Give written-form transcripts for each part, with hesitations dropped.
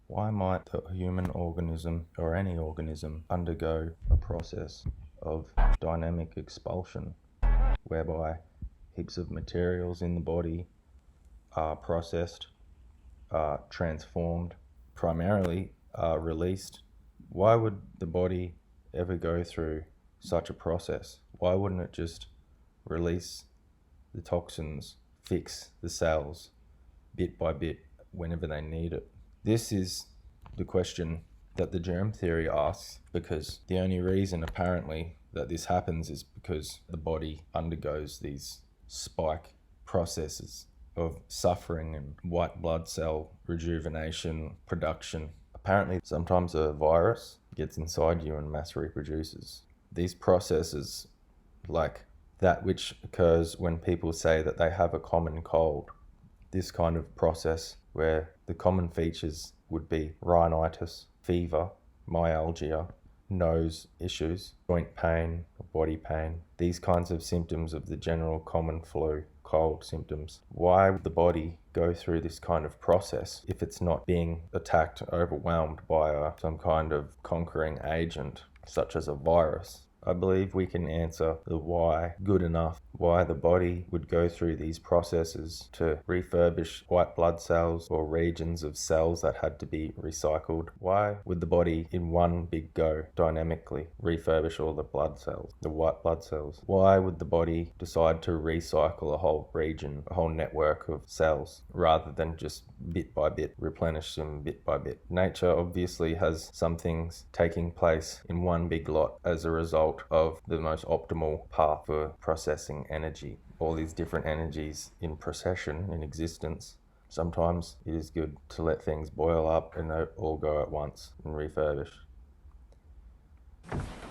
Why might the human organism or any organism undergo a process of dynamic expulsion whereby heaps of materials in the body are processed, are transformed, primarily are released? Why would the body ever go through such a process? Why wouldn't it just release the toxins, fix the cells bit by bit whenever they need it? This is the question that the germ theory asks, because the only reason apparently that this happens is because the body undergoes these spike processes of suffering and white blood cell rejuvenation, production. Apparently, sometimes a virus gets inside you and mass reproduces. These processes, like that which occurs when people say that they have a common cold, this kind of process where the common features would be rhinitis, fever, myalgia, nose issues, joint pain, body pain, these kinds of symptoms of the general common flu, cold symptoms. Why would the body go through this kind of process if it's not being attacked, overwhelmed by some kind of conquering agent, such as a virus? I believe we can answer the why good enough, why the body would go through these processes to refurbish white blood cells or regions of cells that had to be recycled. Why would the body in one big go dynamically refurbish all the blood cells, the white blood cells? Why would the body decide to recycle a whole region, a whole network of cells, rather than just bit by bit replenish them bit by bit? Nature obviously has some things taking place in one big lot as a result of the most optimal path for processing energy. All these different energies in procession, in existence. Sometimes it is good to let things boil up and all go at once and refurbish.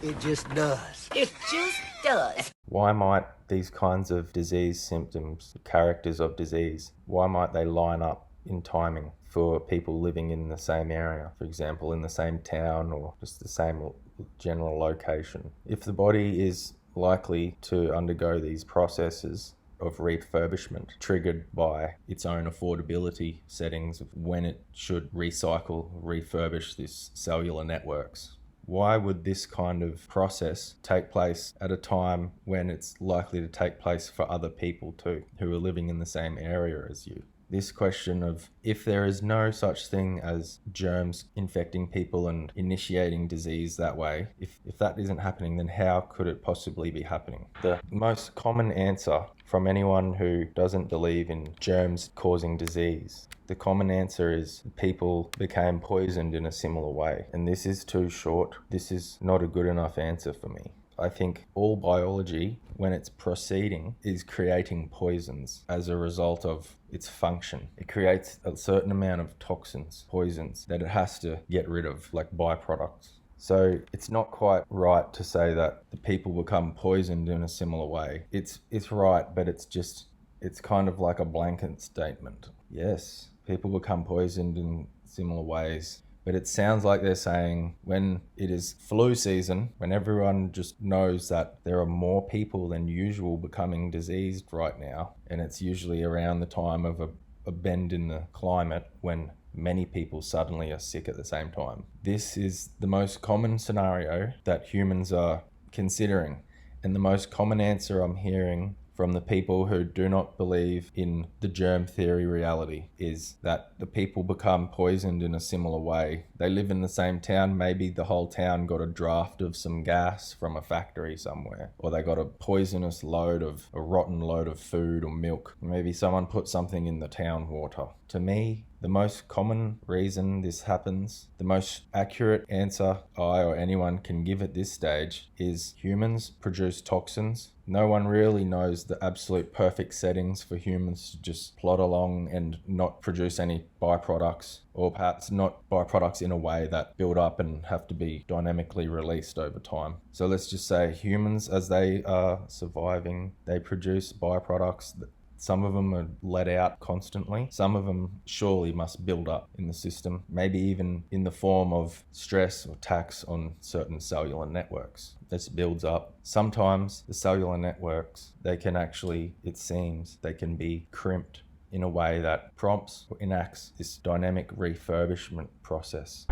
It just does. It just does. Why might these kinds of disease symptoms, characters of disease, why might they line up in timing for people living in the same area, for example, in the same town or just the same general location? If the body is likely to undergo these processes of refurbishment triggered by its own affordability settings of when it should recycle, refurbish these cellular networks, why would this kind of process take place at a time when it's likely to take place for other people too, who are living in the same area as you? This question of, if there is no such thing as germs infecting people and initiating disease that way, if that isn't happening, then how could it possibly be happening? The most common answer from anyone who doesn't believe in germs causing disease, the common answer is people became poisoned in a similar way. And this is too short. This is not a good enough answer for me. I think all biology, when it's proceeding, is creating poisons as a result of its function. It creates a certain amount of toxins, poisons, that it has to get rid of, like byproducts. So it's not quite right to say that the people become poisoned in a similar way. It's right, but it's kind of like a blanket statement. Yes, people become poisoned in similar ways. But it sounds like they're saying when it is flu season, when everyone just knows that there are more people than usual becoming diseased right now, and it's usually around the time of a bend in the climate when many people suddenly are sick at the same time. This is the most common scenario that humans are considering. And the most common answer I'm hearing from the people who do not believe in the germ theory reality is that the people become poisoned in a similar way. They live in the same town. Maybe the whole town got a draft of some gas from a factory somewhere, or they got a poisonous a rotten load of food or milk. Maybe someone put something in the town water. To me, the most common reason this happens, the most accurate answer I or anyone can give at this stage, is humans produce toxins. No one really knows the absolute perfect settings for humans to just plod along and not produce any byproducts, or perhaps not byproducts in a way that build up and have to be dynamically released over time. So let's just say humans, as they are surviving, they produce byproducts. Some of them are let out constantly. Some of them surely must build up in the system, maybe even in the form of stress or tax on certain cellular networks. This builds up. Sometimes the cellular networks, they can actually, it seems, they can be crimped in a way that prompts or enacts this dynamic refurbishment process.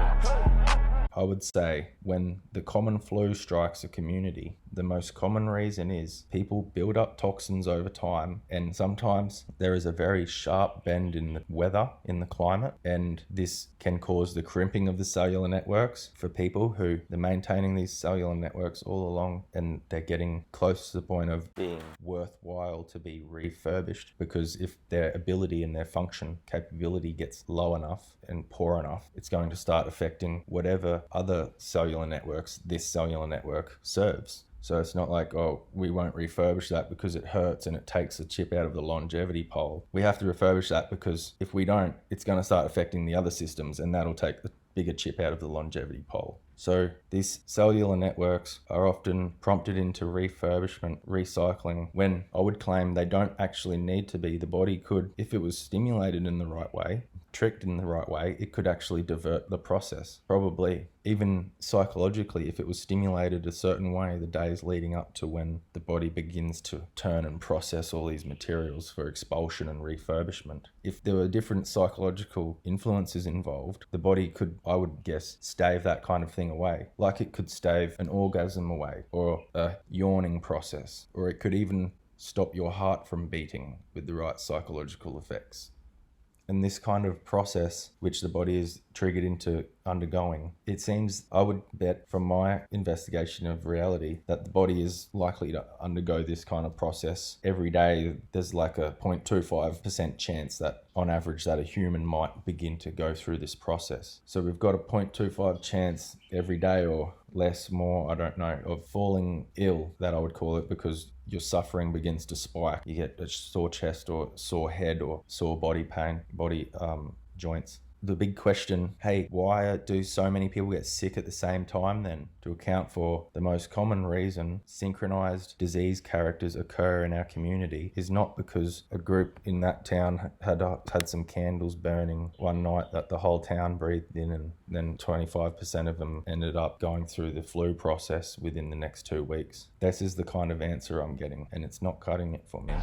I would say when the common flu strikes a community, the most common reason is people build up toxins over time, and sometimes there is a very sharp bend in the weather, in the climate, and this can cause the crimping of the cellular networks for people who they're maintaining these cellular networks all along, and they're getting close to the point of being worthwhile to be refurbished, because if their ability and their function capability gets low enough and poor enough, it's going to start affecting whatever other cellular networks this cellular network serves. So it's not like, oh, we won't refurbish that because it hurts and it takes the chip out of the longevity pole. We have to refurbish that because if we don't, it's going to start affecting the other systems, and that'll take the bigger chip out of the longevity pole. So these cellular networks are often prompted into refurbishment, recycling, when I would claim they don't actually need to be. The body could, if it was stimulated in the right way, tricked in the right way, it could actually divert the process. Probably even psychologically, if it was stimulated a certain way the days leading up to when the body begins to turn and process all these materials for expulsion and refurbishment. If there were different psychological influences involved, the body could, I would guess, stave that kind of thing away. Like it could stave an orgasm away, or a yawning process, or it could even stop your heart from beating with the right psychological effects. And this kind of process, which the body is triggered into undergoing, it seems, I would bet from my investigation of reality, that the body is likely to undergo this kind of process every day. There's like a 0.25% chance that on average that a human might begin to go through this process. So we've got a 0.25 chance every day, or less, more, I don't know, of falling ill, that I would call it, because your suffering begins to spike. You get a sore chest or sore head or sore body pain, body joints. The big question, hey, why do so many people get sick at the same time then? To account for the most common reason synchronized disease characters occur in our community is not because a group in that town had some candles burning one night that the whole town breathed in, and then 25% of them ended up going through the flu process within the next 2 weeks. This is the kind of answer I'm getting, and it's not cutting it for me.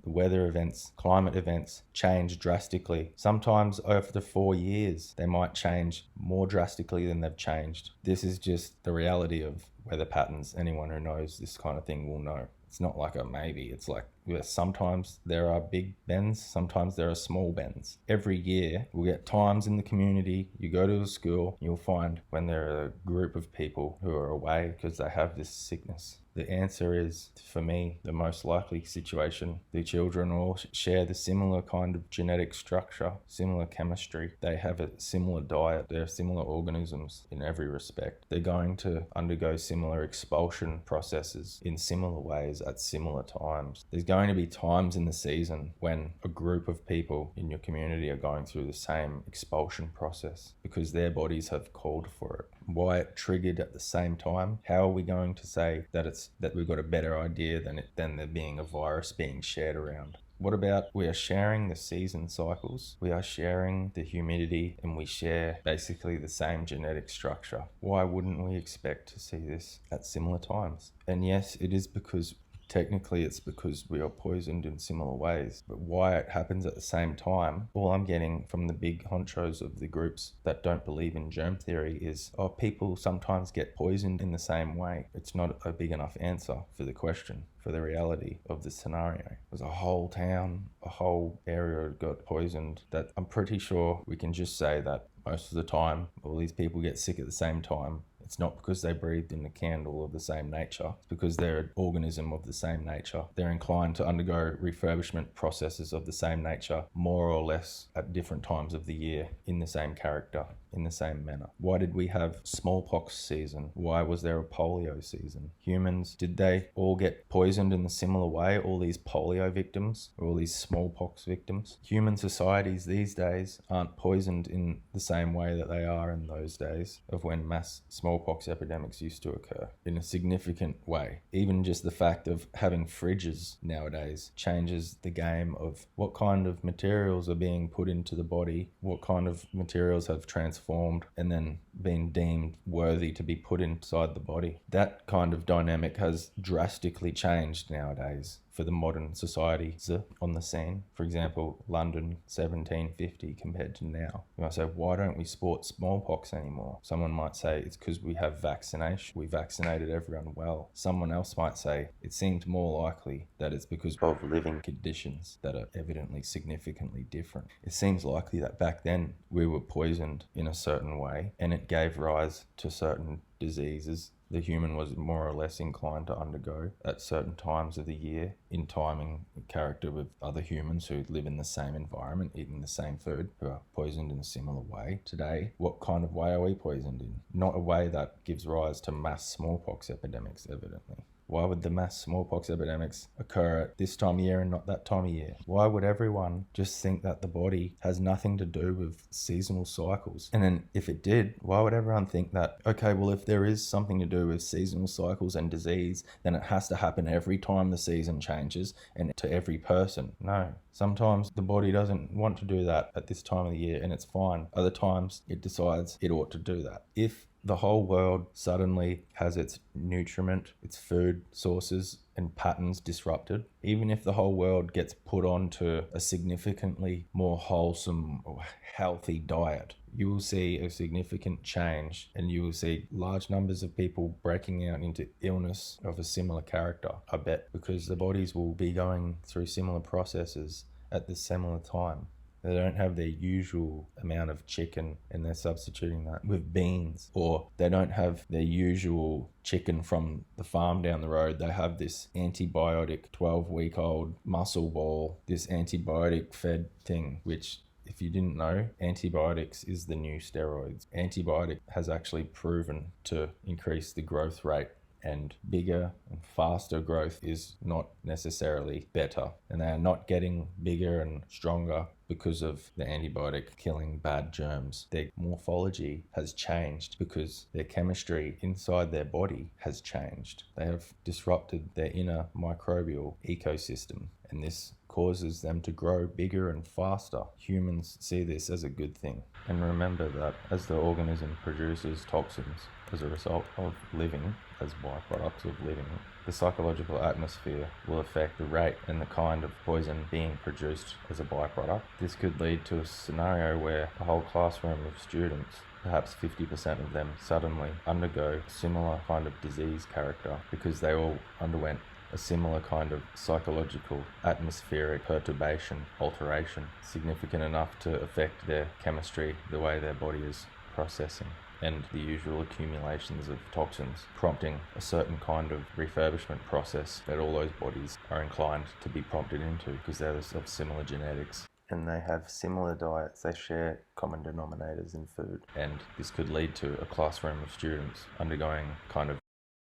The weather events, climate events change drastically. Sometimes over 4 years, they might change more drastically than they've changed. This is just the reality of weather patterns. Anyone who knows this kind of thing will know. It's not like a maybe. It's like, sometimes there are big bends, sometimes there are small bends. Every year, we'll get times in the community, you go to a school, you'll find when there are a group of people who are away because they have this sickness. The answer is, for me, the most likely situation. The children all share the similar kind of genetic structure, similar chemistry. They have a similar diet. They're similar organisms in every respect. They're going to undergo similar expulsion processes in similar ways at similar times. There's going to be times in the season when a group of people in your community are going through the same expulsion process because their bodies have called for it. Why it triggered at the same time? How are we going to say that we've got a better idea than there being a virus being shared around? What about we are sharing the season cycles, we are sharing the humidity, and we share basically the same genetic structure? Why wouldn't we expect to see this at similar times? And yes, it is because technically it's because we are poisoned in similar ways, but why it happens at the same time, all I'm getting from the big honchos of the groups that don't believe in germ theory is, people sometimes get poisoned in the same way. It's not a big enough answer for the question, for the reality of the scenario. There's a whole town, a whole area got poisoned, that I'm pretty sure we can just say that most of the time all these people get sick at the same time. It's not because they breathed in a candle of the same nature. It's because they're an organism of the same nature. They're inclined to undergo refurbishment processes of the same nature, more or less at different times of the year, in the same character, in the same manner. Why did we have smallpox season? Why was there a polio season? Humans, did they all get poisoned in a similar way? All these polio victims, or all these smallpox victims? Human societies these days aren't poisoned in the same way that they are in those days of when mass smallpox epidemics used to occur in a significant way. Even just the fact of having fridges nowadays changes the game of what kind of materials are being put into the body, what kind of materials have transformed and then been deemed worthy to be put inside the body. That kind of dynamic has drastically changed nowadays for the modern societies on the scene. For example, London 1750 compared to now. You might say, why don't we sport smallpox anymore? Someone might say it's because we have vaccination. We vaccinated everyone well. Someone else might say it seems more likely that it's because of living conditions that are evidently significantly different. It seems likely that back then we were poisoned in a certain way and it gave rise to certain diseases the human was more or less inclined to undergo at certain times of the year in timing character with other humans who live in the same environment, eating the same food, who are poisoned in a similar way. Today, what kind of way are we poisoned in? Not a way that gives rise to mass smallpox epidemics, evidently. Why would the mass smallpox epidemics occur at this time of year and not that time of year? Why would everyone just think that the body has nothing to do with seasonal cycles? And then if it did, why would everyone think that, okay, well, if there is something to do with seasonal cycles and disease, then it has to happen every time the season changes and to every person? No. Sometimes the body doesn't want to do that at this time of the year and it's fine. Other times it decides it ought to do that. If the whole world suddenly has its nutriment, its food sources and patterns disrupted, even if the whole world gets put onto a significantly more wholesome or healthy diet, you will see a significant change and you will see large numbers of people breaking out into illness of a similar character, I bet, because the bodies will be going through similar processes at the similar time. They don't have their usual amount of chicken and they're substituting that with beans, or they don't have their usual chicken from the farm down the road. They have this antibiotic 12-week-old muscle ball, this antibiotic fed thing, which if you didn't know, antibiotics is the new steroids. Antibiotic has actually proven to increase the growth rate, and bigger and faster growth is not necessarily better. And they are not getting bigger and stronger because of the antibiotic killing bad germs. Their morphology has changed because their chemistry inside their body has changed. They have disrupted their inner microbial ecosystem, and this causes them to grow bigger and faster. Humans see this as a good thing. And remember that as the organism produces toxins as a result of living, as byproducts of living, the psychological atmosphere will affect the rate and the kind of poison being produced as a byproduct. This could lead to a scenario where a whole classroom of students, perhaps 50% of them, suddenly undergo a similar kind of disease character because they all underwent a similar kind of psychological atmospheric perturbation, alteration, significant enough to affect their chemistry, the way their body is processing, and the usual accumulations of toxins, prompting a certain kind of refurbishment process that all those bodies are inclined to be prompted into because they're of similar genetics. And they have similar diets, they share common denominators in food. And this could lead to a classroom of students undergoing kind of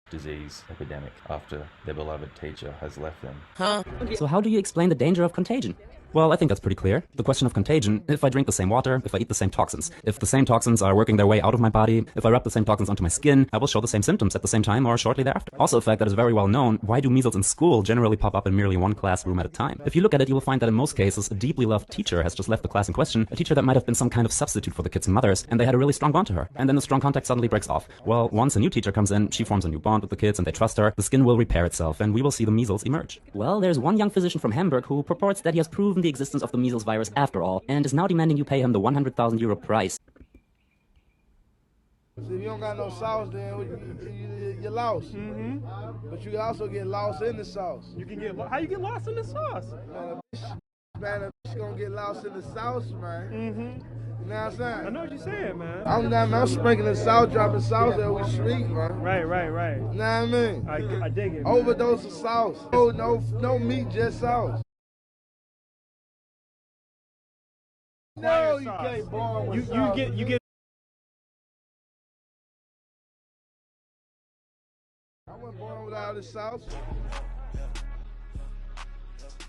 disease epidemic after their beloved teacher has left them. So how do you explain the danger of contagion? Well, I think that's pretty clear. The question of contagion: if I drink the same water, if I eat the same toxins, if the same toxins are working their way out of my body, if I rub the same toxins onto my skin, I will show the same symptoms at the same time or shortly thereafter. Also a fact that is very well known: why do measles in school generally pop up in merely one classroom at a time? If you look at it, you will find that in most cases, a deeply loved teacher has just left the class in question, a teacher that might have been some kind of substitute for the kids' mothers, and they had a really strong bond to her. And then the strong contact suddenly breaks off. Well, once a new teacher comes in, she forms a new bond with the kids and they trust her, the skin will repair itself and we will see the measles emerge. Well, there's one young physician from Hamburg who purports that he has proven the existence of the measles virus after all, and is now demanding you pay him the 100,000 euro price. So if you don't got no sauce, then you're lost. Mm-hmm. But you can also get lost in the sauce. You can get how you get lost in the sauce? Man, a bitch gonna get lost in the sauce, man. Mm-hmm. You know what I'm saying? I know what you're saying, man. I'm sprinkling salt, dropping sauce that we street, man. Right. You know what I mean? I dig it. Overdose of sauce. No meat, just sauce. No, you can't born with sauce. You get. I wasn't born without the sauce.